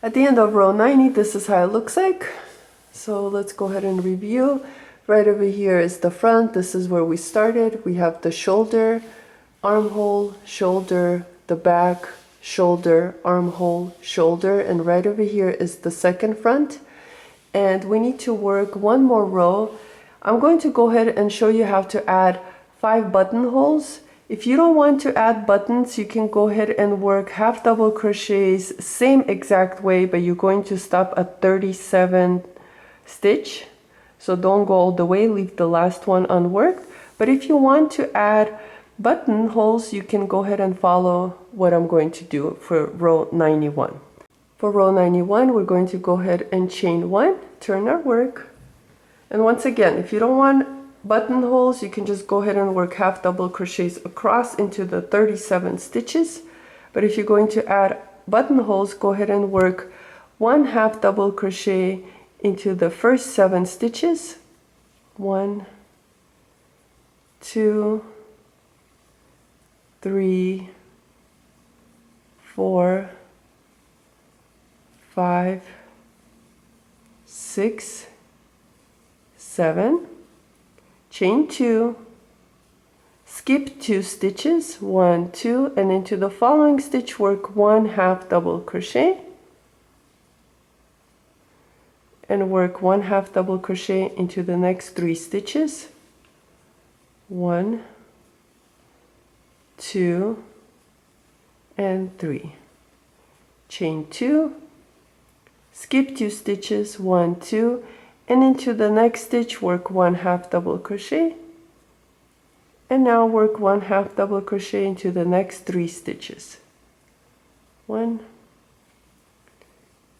At the end of row 90, this is how it looks like. So let's go ahead and review. Right over here is the front. This is where we started. We have the shoulder, armhole, shoulder, the back, shoulder, armhole, shoulder, and right over here is the second front. And we need to work one more row. I'm going to go ahead and show you how to add 5 buttonholes. If you don't want to add buttons, you can go ahead and work half double crochets same exact way, but you're going to stop at 37 stitch. So don't go all the way, leave the last one unworked. But if you want to add buttonholes, you can go ahead and follow what I'm going to do for row 91. For row 91, we're going to go ahead and chain 1, turn our work. And once again, if you don't want buttonholes, you can just go ahead and work half double crochets across into the 37 stitches. But if you're going to add buttonholes, go ahead and work 1 half double crochet into the first 7 stitches. 1, 2, 3, 4, 5, 6, 7, chain 2, skip 2 stitches, 1, 2, and into the following stitch work 1 half double crochet, and work 1 half double crochet into the next 3 stitches, 1, 2, and 3. Chain 2, skip 2 stitches, 1, 2, and into the next stitch work 1 half double crochet, and now work 1 half double crochet into the next 3 stitches. 1,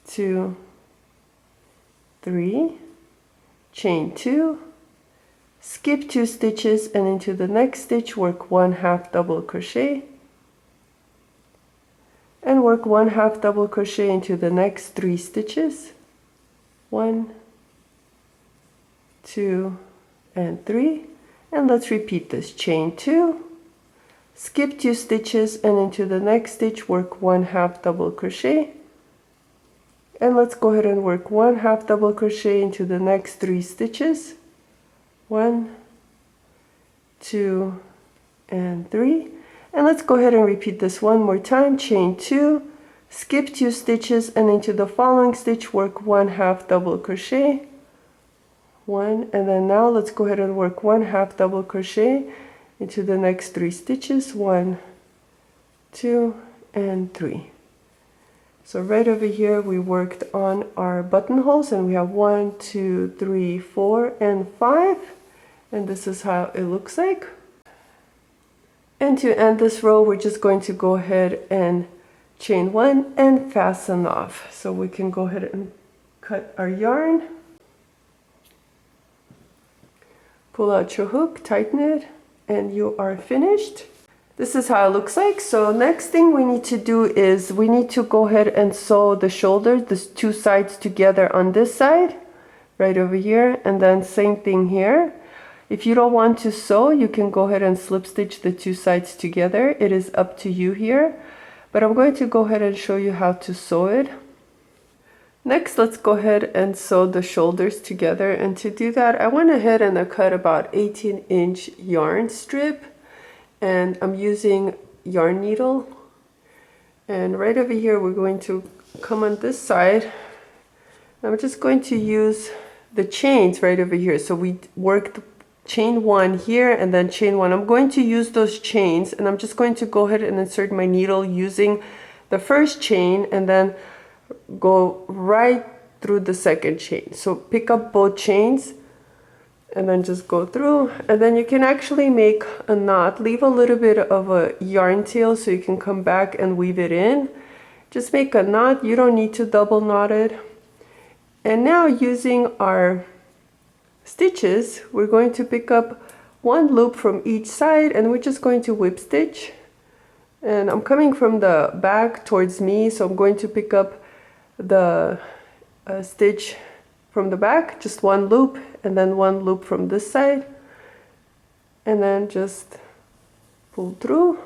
2, 3, chain 2, skip 2 stitches, and into the next stitch work 1 half double crochet, and work 1 half double crochet into the next 3 stitches. 1, 2, and 3. And let's repeat this. Chain 2, skip 2 stitches, and into the next stitch work 1 half double crochet, and let's go ahead and work 1 half double crochet into the next 3 stitches. 1, 2, and 3. And let's go ahead and repeat this one more time. Chain 2, skip 2 stitches, and into the following stitch work 1 half double crochet, 1, and then now let's go ahead and work 1 half double crochet into the next 3 stitches. 1, 2, and 3. So right over here we worked on our buttonholes, and we have 1, 2, 3, 4, and 5, and this is how it looks like. And to end this row, we're just going to go ahead and chain 1 and fasten off. So we can go ahead and cut our yarn, pull out your hook, tighten it, and you are finished. This is how it looks like. So next thing we need to do is we need to go ahead and sew the shoulders, the 2 sides together on this side, right over here, and then same thing here. If you don't want to sew, you can go ahead and slip stitch the 2 sides together. It is up to you here, but I'm going to go ahead and show you how to sew it. Next, let's go ahead and sew the shoulders together, and to do that I went ahead and I cut about 18-inch yarn strip, and I'm using yarn needle, and right over here we're going to come on this side. I'm just going to use the chains right over here. So we worked chain 1 here and then chain 1. I'm going to use those chains, and I'm just going to go ahead and insert my needle using the first chain and then go right through the second chain. So pick up both chains and then just go through, and then you can actually make a knot. Leave a little bit of a yarn tail so you can come back and weave it in. Just make a knot. You don't need to double knot it. And now using our stitches, we're going to pick up 1 loop from each side, and we're just going to whip stitch. And I'm coming from the back towards me, so I'm going to pick up the stitch from the back, just 1 loop, and then 1 loop from this side, and then just pull through,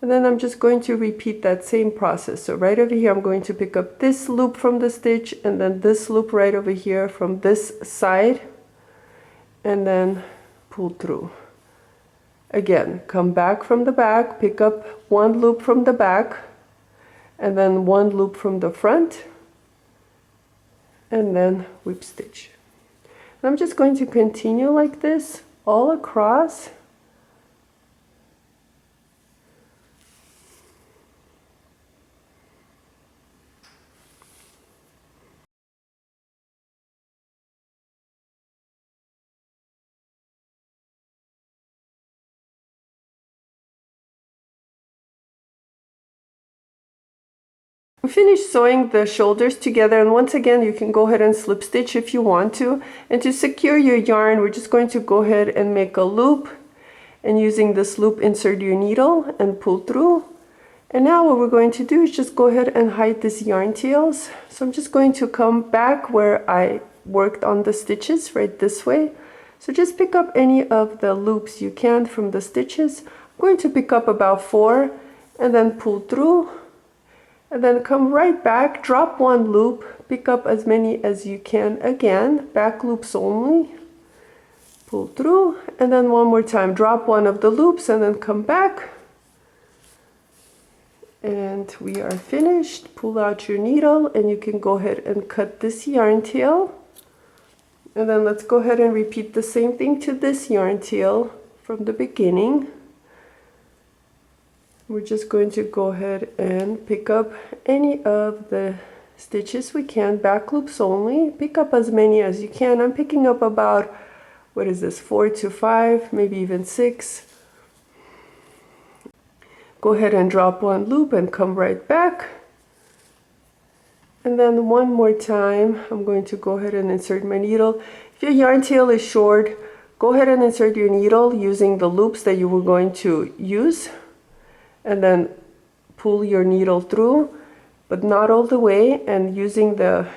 And then I'm just going to repeat that same process. So right over here, I'm going to pick up this loop from the stitch and then this loop right over here from this side and then pull through. Again, come back from the back, pick up one loop from the back and then one loop from the front and then whip stitch. And I'm just going to continue like this all across. We finished sewing the shoulders together, and once again you can go ahead and slip stitch if you want to. And to secure your yarn, we're just going to go ahead and make a loop, and using this loop insert your needle and pull through. And now what we're going to do is just go ahead and hide these yarn tails. So I'm just going to come back where I worked on the stitches right this way. So just pick up any of the loops you can from the stitches. I'm going to pick up about 4 and then pull through. And then come right back, drop one loop, pick up as many as you can again, back loops only, pull through, and then one more time, drop one of the loops and then come back. And we are finished. Pull out your needle and you can go ahead and cut this yarn tail. And then let's go ahead and repeat the same thing to this yarn tail from the beginning. We're just going to go ahead and pick up any of the stitches we can, back loops only. Pick up as many as you can. I'm picking up about, what is this, 4 to 5, maybe even 6. Go ahead and drop one loop and come right back. And then one more time, I'm going to go ahead and insert my needle. If your yarn tail is short, go ahead and insert your needle using the loops that you were going to use. And then pull your needle through, but not all the way, and using the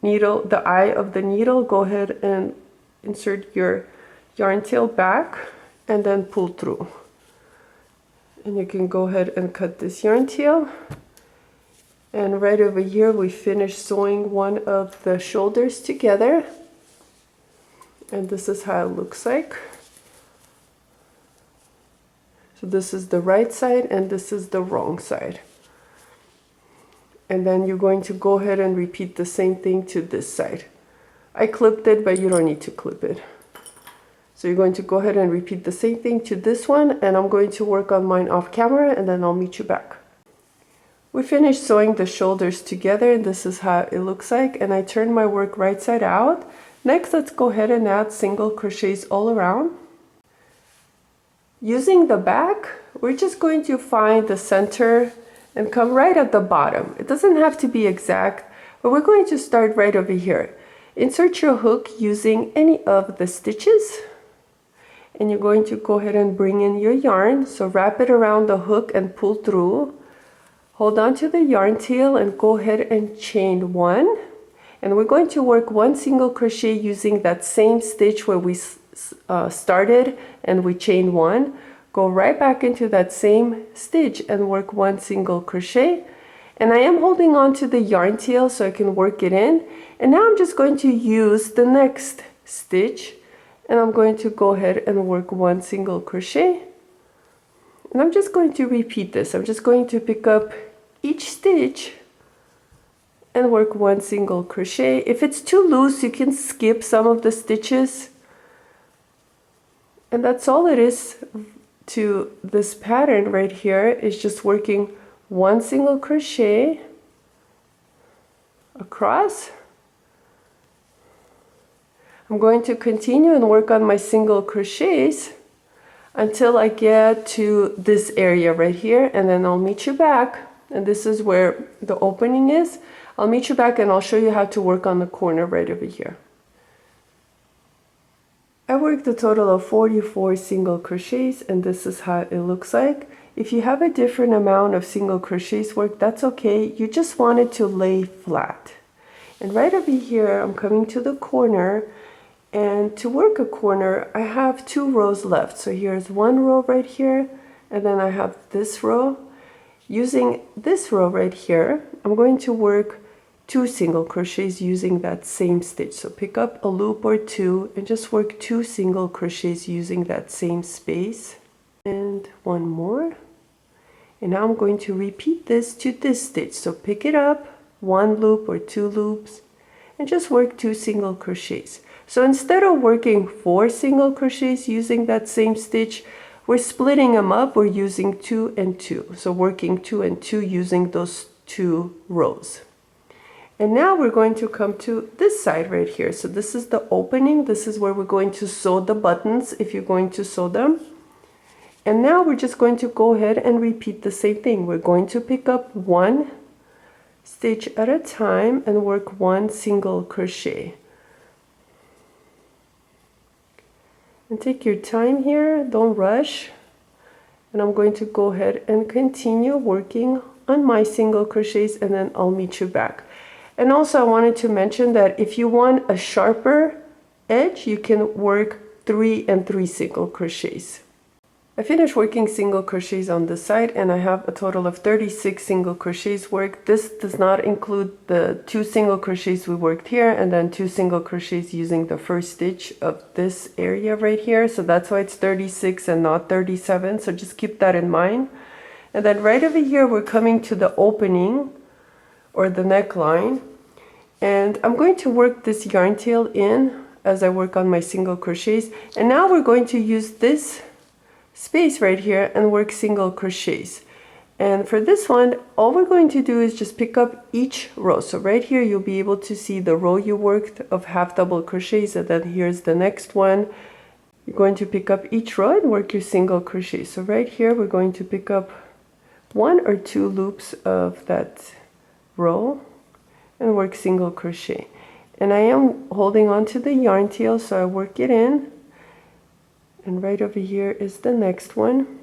needle, the eye of the needle, go ahead and insert your yarn tail back and then pull through. And you can go ahead and cut this yarn tail. And right over here we finished sewing one of the shoulders together, and this is how it looks like. So this is the right side and this is the wrong side. And then you're going to go ahead and repeat the same thing to this side. I clipped it, but you don't need to clip it. So you're going to go ahead and repeat the same thing to this one, and I'm going to work on mine off camera and then I'll meet you back. We finished sewing the shoulders together and this is how it looks like, and I turned my work right side out. Next, let's go ahead and add single crochets all around. Using the back, we're just going to find the center and come right at the bottom. It doesn't have to be exact, but we're going to start right over here. Insert your hook using any of the stitches, and you're going to go ahead and bring in your yarn. So wrap it around the hook and pull through. Hold on to the yarn tail and go ahead and chain 1. And we're going to work 1 single crochet using that same stitch where we started and we chain 1. Go right back into that same stitch and work 1 single crochet. And I am holding on to the yarn tail so I can work it in. And now I'm just going to use the next stitch, and I'm going to go ahead and work 1 single crochet. And I'm just going to repeat this. I'm just going to pick up each stitch and work 1 single crochet. If it's too loose, you can skip some of the stitches. And that's all it is to this pattern right here, is just working 1 single crochet across. I'm going to continue and work on my single crochets until I get to this area right here, and then I'll meet you back. And this is where the opening is. I'll meet you back and I'll show you how to work on the corner right over here. I worked a total of 44 single crochets, and this is how it looks like. If you have a different amount of single crochets worked, that's okay. You just want it to lay flat. And right over here, I'm coming to the corner, and to work a corner, I have 2 rows left. So here's 1 row right here, and then I have this row. Using this row right here, I'm going to work 2 single crochets using that same stitch. So pick up a loop or 2 and just work 2 single crochets using that same space. And 1 more. And now I'm going to repeat this to this stitch. So pick it up, 1 loop or 2 loops, and just work 2 single crochets. So instead of working 4 single crochets using that same stitch, we're splitting them up. We're using 2 and 2. So working 2 and 2 using those 2 rows. And now we're going to come to this side right here. So this is the opening. This is where we're going to sew the buttons if you're going to sew them. And now we're just going to go ahead and repeat the same thing. We're going to pick up 1 stitch at a time and work 1 single crochet. And take your time here, don't rush. And I'm going to go ahead and continue working on my single crochets, and then I'll meet you back. And also I wanted to mention that if you want a sharper edge, you can work 3 and 3 single crochets. I finished working single crochets on this side, and I have a total of 36 single crochets worked. This does not include the 2 single crochets we worked here and then 2 single crochets using the first stitch of this area right here. So that's why it's 36 and not 37. So just keep that in mind. And then right over here, we're coming to the opening or the neckline. And I'm going to work this yarn tail in as I work on my single crochets. And now we're going to use this space right here and work single crochets. And for this one, all we're going to do is just pick up each row. So right here, you'll be able to see the row you worked of half double crochets, and then here's the next one. You're going to pick up each row and work your single crochet. So right here, we're going to pick up 1 or 2 loops of that row and work single crochet. And I am holding on to the yarn tail, so I work it in. And right over here is the next one.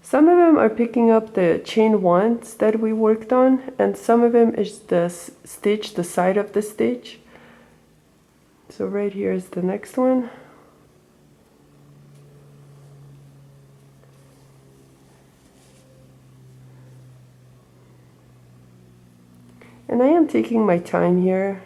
Some of them are picking up the chain 1s that we worked on, and some of them is the stitch, the side of the stitch. So right here is the next one. And I am taking my time here.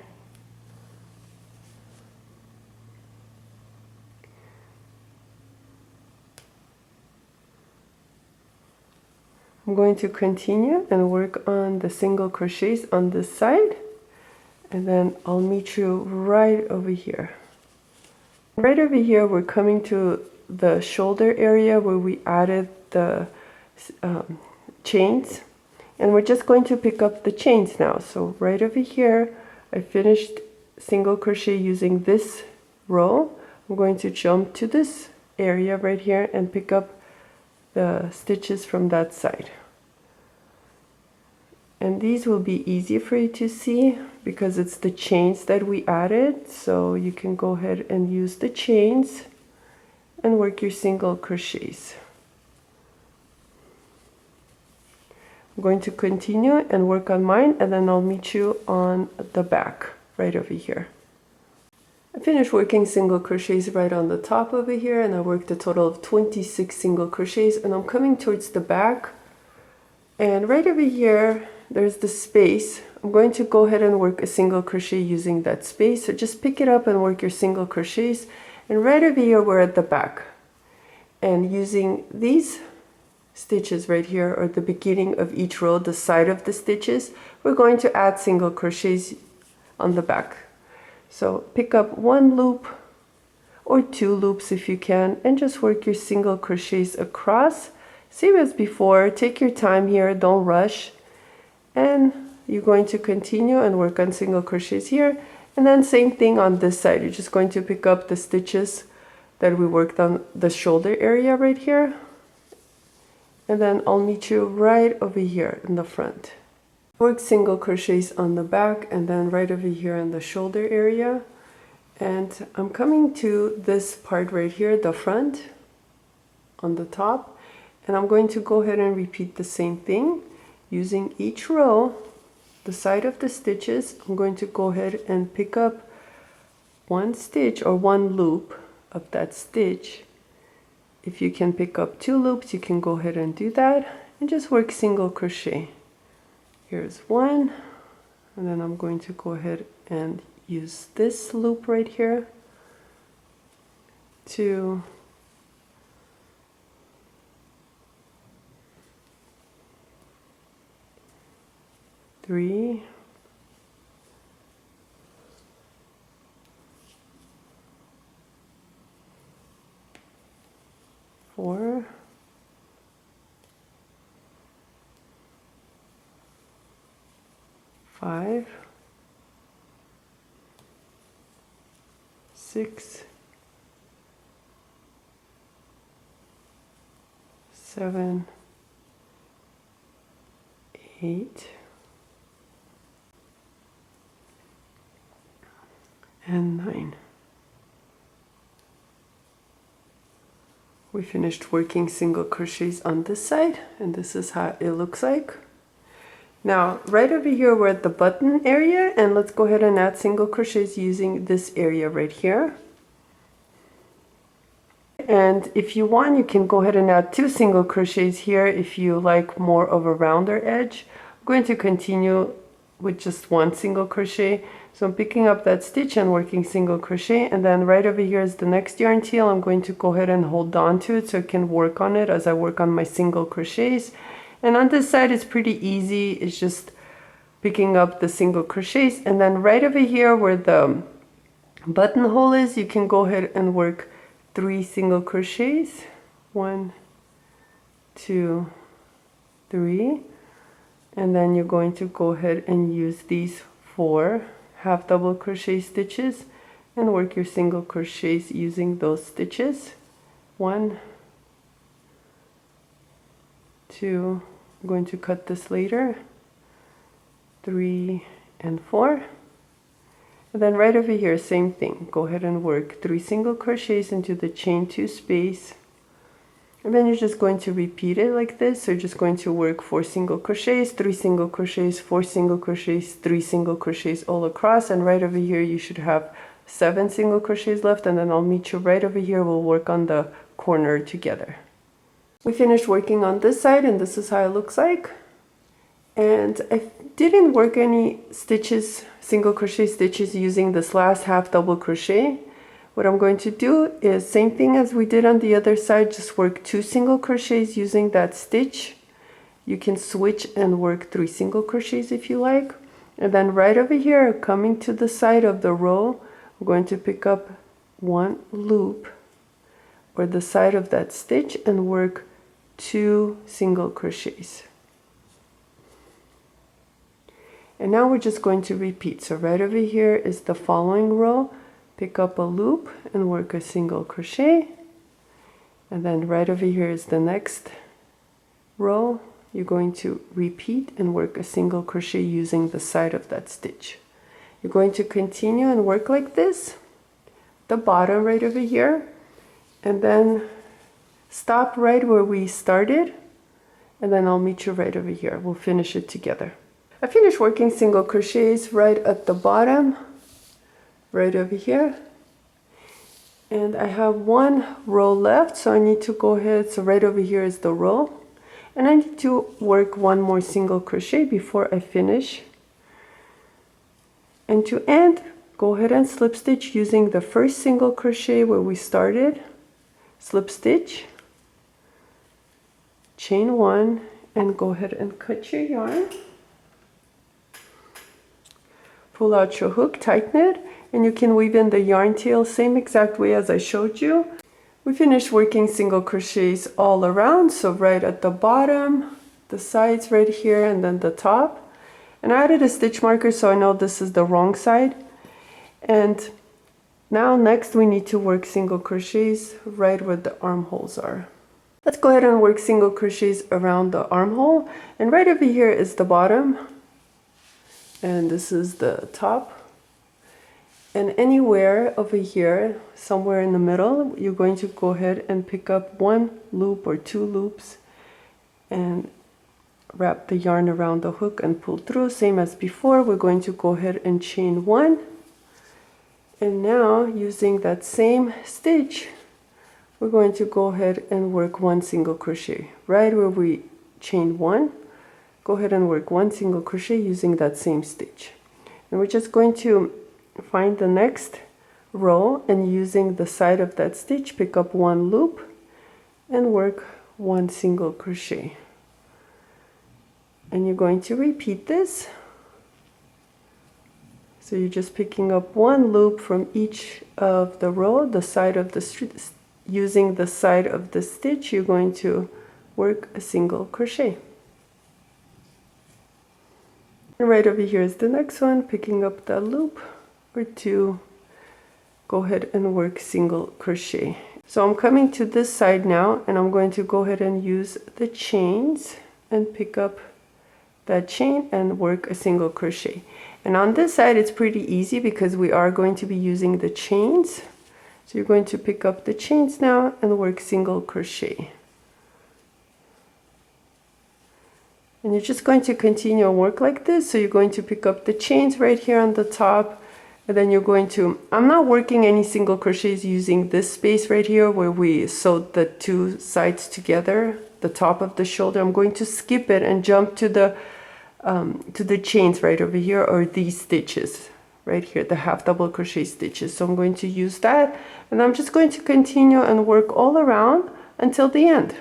I'm going to continue and work on the single crochets on this side, and then I'll meet you right over here. Right over here, we're coming to the shoulder area where we added the chains, and we're just going to pick up the chains now. So right over here, I finished single crochet using this row. I'm going to jump to this area right here and pick up the stitches from that side. And these will be easy for you to see because it's the chains that we added. So you can go ahead and use the chains and work your single crochets. I'm going to continue and work on mine, and then I'll meet you on the back right over here. I finished working single crochets right on the top over here, and I worked a total of 26 single crochets, and I'm coming towards the back. And right over here, there's the space. I'm going to go ahead and work a single crochet using that space. So just pick it up and work your single crochets. And right over here, we're at the back. And using these stitches right here, or the beginning of each row, the side of the stitches, we're going to add single crochets on the back. So pick up 1 loop or 2 loops if you can, and just work your single crochets across. Same as before, take your time here, don't rush. And you're going to continue and work on single crochets here. And then same thing on this side. You're just going to pick up the stitches that we worked on the shoulder area right here. And then I'll meet you right over here in the front. Work single crochets on the back and then right over here in the shoulder area. And I'm coming to this part right here, the front on the top. And I'm going to go ahead and repeat the same thing. Using each row, the side of the stitches, I'm going to go ahead and pick up 1 stitch or 1 loop of that stitch if you can pick up 2 loops, you can go ahead and do that and just work single crochet. Here's 1, and then I'm going to go ahead and use this loop right here, 2, 3, 4, 5, 6, 7, 8, and 9. We finished working single crochets on this side, and this is how it looks like. Now, right over here we're at the button area, and let's go ahead and add single crochets using this area right here. And if you want, you can go ahead and add 2 single crochets here if you like more of a rounder edge. I'm going to continue with just 1 single crochet. So I'm picking up that stitch and working single crochet, and then right over here is the next yarn tail. I'm going to go ahead and hold on to it so I can work on it as I work on my single crochets. And on this side it's pretty easy, it's just picking up the single crochets, and then right over here where the buttonhole is, you can go ahead and work 3 single crochets. 1, 2, 3, and then you're going to go ahead and use these 4 half double crochet stitches and work your single crochets using those stitches. 1, 2, I'm going to cut this later, 3 and 4, and then right over here same thing, go ahead and work 3 single crochets into the chain 2 space, and then you're just going to repeat it like this. So you're just going to work 4 single crochets, 3 single crochets, 4 single crochets, 3 single crochets all across, and right over here you should have 7 single crochets left, and then I'll meet you right over here. We'll work on the corner together. We finished working on this side, and this is how it looks like. And I didn't work any stitches, single crochet stitches, using this last half double crochet. What I'm going to do is same thing as we did on the other side, just work 2 single crochets using that stitch. You can switch and work 3 single crochets if you like. And then right over here, coming to the side of the row, I'm going to pick up 1 loop or the side of that stitch and work 2 single crochets. And now we're just going to repeat. So right over here is the following row. Pick up a loop and work a single crochet, and then right over here is the next row. You're going to repeat and work a single crochet using the side of that stitch. You're going to continue and work like this, the bottom right over here, and then stop right where we started, and then I'll meet you right over here. We'll finish it together. I finished working single crochets right at the bottom, right over here, and I have 1 row left, so I need to go ahead. So right over here is the row, and I need to work 1 more single crochet before I finish. And to end, go ahead and slip stitch using the first single crochet where we started, slip stitch, chain 1, and go ahead and cut your yarn. Pull out your hook, tighten it, and you can weave in the yarn tail same exact way as I showed you. We finished working single crochets all around, so right at the bottom, the sides right here, and then the top. And I added a stitch marker so I know this is the wrong side. And now next we need to work single crochets right where the armholes are. Let's go ahead and work single crochets around the armhole, and right over here is the bottom, and this is the top. And anywhere over here, somewhere in the middle, you're going to go ahead and pick up 1 loop or 2 loops and wrap the yarn around the hook and pull through. Same as before, we're going to go ahead and chain 1. And now, using that same stitch, we're going to go ahead and work 1 single crochet right where we chain 1. Go ahead and work 1 single crochet using that same stitch, and we're just going to find the next row, and using the side of that stitch pick up 1 loop and work 1 single crochet, and you're going to repeat this. So you're just picking up 1 loop from each of the row, the side of the using the side of the stitch you're going to work a single crochet. And right over here is the next one, picking up that loop or 2, go ahead and work single crochet. So I'm coming to this side now, and I'm going to go ahead and use the chains and pick up that chain and work a single crochet. And on this side it's pretty easy because we are going to be using the chains. So you're going to pick up the chains now and work single crochet. And you're just going to continue to work like this. So you're going to pick up the chains right here on the top, and then you're going to, I'm not working any single crochets using this space right here where we sewed the 2 sides together, the top of the shoulder. I'm going to skip it and jump to the chains right over here, or these stitches right here, the half double crochet stitches. So I'm going to use that, and I'm just going to continue and work all around until the end,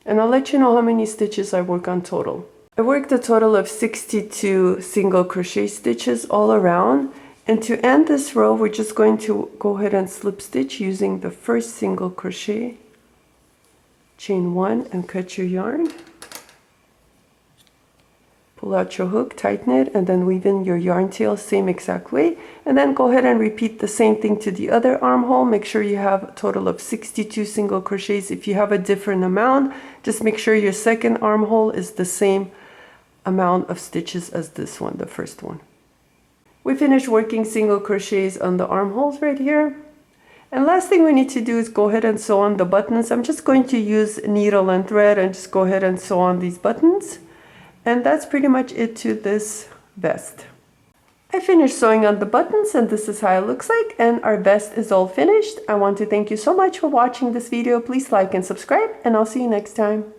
and I'll let you know how many stitches I work on total. I worked a total of 62 single crochet stitches all around, and to end this row we're just going to go ahead and slip stitch using the first single crochet, chain 1 and cut your yarn, pull out your hook, tighten it, and then weave in your yarn tail same exact way, and then go ahead and repeat the same thing to the other armhole. Make sure you have a total of 62 single crochets. If you have a different amount, just make sure your second armhole is the same amount of stitches as this one, the first one. We finished working single crochets on the armholes right here, and last thing we need to do is go ahead and sew on the buttons. I'm just going to use needle and thread and just go ahead and sew on these buttons, and that's pretty much it to this vest. I finished sewing on the buttons, and this is how it looks like, and our vest is all finished. I want to thank you so much for watching this video. Please like and subscribe, and I'll see you next time.